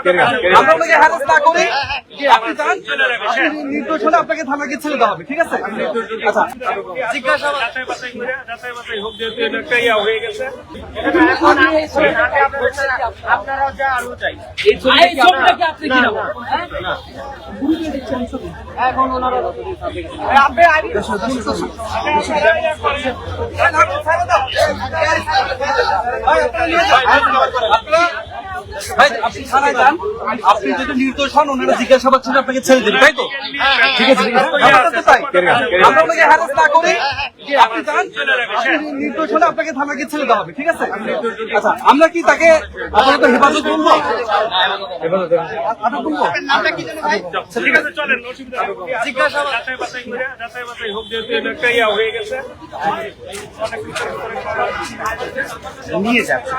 আমরা আপনাকে হ্যারাস না করি, আপনি যান, আপনি নির্দোষ হলে আপনাকে থানাকে ছেড়ে দেওয়া হবে, ঠিক আছে? আচ্ছা, জিজ্ঞাসাবাদ হোক যেহেতু এটা একটা ইয়া হয়ে গেছে। আপনারাও যা আরো চাই এই ছবিটাকে আপনি কি নাম? এখন ওনারা আপনি থানায় যান, আপনি যদি নির্দোষ হন ওনারা জিজ্ঞাসাবাদ ছিল আপনাকে ছেড়ে দেবে, তাই তো? ঠিক আছে, আমরা তো তাই, আমরা আপনাকে হ্যারাস না করি, আপনি যান, আপনি নির্দোষ হলে আপনাকে থানাকে ছেড়ে দেওয়া হবে, ঠিক আছে? আচ্ছা, আমরা কি তাকে আপাতত হেফাজত করবো? আটক করবো? ঠিক আছে, চলেন, অসুবিধা নেই। জিজ্ঞাসাবাদ যাচাই বাছাই হোক যেহেতু এটা একটা ইয়া হয়ে গেছে। নিয়ে যাচ্ছে।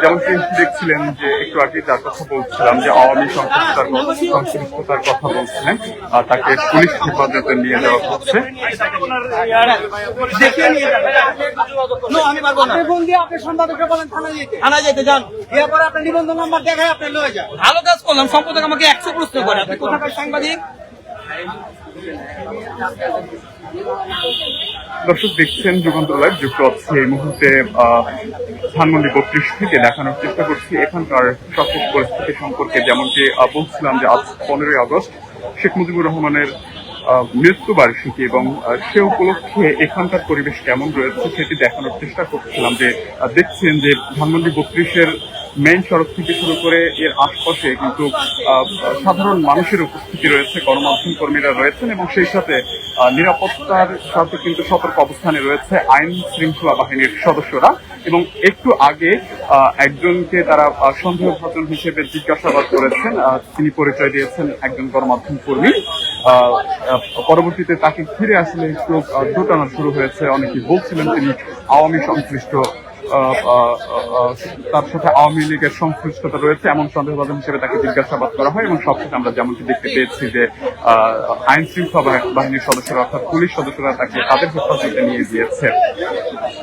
যেমনটি দেখছিলেন যে একটু আগে যার কথা বলছিলাম যে আওয়ামী সংশ্লিষ্টতার কথা বলছিলেন, তাকে পুলিশ হেফাজতে নিয়ে যাওয়া হচ্ছে। দেখিয়ে নিয়ে যাবেন। আমি পারবো না। ফোন দিয়ে আপনি সম্পাদককে বলেন থানায় যেতে যান। এর পরে আপনার নিবন্ধন নাম্বার দেখায় আপনি লয়ে যান। ভালো কাজ করলাম, সম্পাদক আমাকে 100 প্রশ্ন করে। আপনি কোথাকার সাংবাদিক? দর্শক দেখছেন যুগান্তর লাইভ, যুক্ত হচ্ছে এই মুহূর্তে ধানমন্ডি 32 থেকে দেখানোর চেষ্টা করছি এখানকার সঠিক পরিস্থিতি সম্পর্কে। যেমনটি বলছিলাম যে আজ 15ই আগস্ট শেখ মুজিবুর রহমানের মৃত্যুবার্ষিকী এবং সে উপলক্ষে এখানকার পরিবেশ কেমন রয়েছে সেটি দেখানোর চেষ্টা করছিলাম। যে দেখছেন যে ধানমন্ডি 32-এর মেইন সড়ক থেকে শুরু করে এর আশপাশে কিন্তু সাধারণ মানুষের উপস্থিতি রয়েছে, গণমাধ্যম কর্মীরা রয়েছেন এবং সেই সাথে নিরাপত্তার সাথে কিন্তু সতর্ক অবস্থানে রয়েছে আইন শৃঙ্খলা বাহিনীর সদস্যরা। এবং একটু আগে একজনকে তারা সন্দেহভাজন হিসেবে জিজ্ঞাসাবাদ করেছেন, তিনি পরিচয় দিয়েছেন একজন গণমাধ্যম কর্মী। পরবর্তীতে তাকে ঘিরে আসলে একটু দোটানা শুরু হয়েছে। অনেকেই বলছিলেন তিনি আওয়ামী সংশ্লিষ্ট, তার সাথে আওয়ামী লীগের সংশ্লিষ্টতা রয়েছে এমন সন্দেহভাজন হিসেবে তাকে জিজ্ঞাসাবাদ করা হয়। এবং সবশেষে আমরা যেমনটি দেখতে পেয়েছি যে আইন শৃঙ্খলা বাহিনীর সদস্যরা অর্থাৎ পুলিশ সদস্যরা তাকে তাদের হেফাজতে নিয়ে গিয়েছে।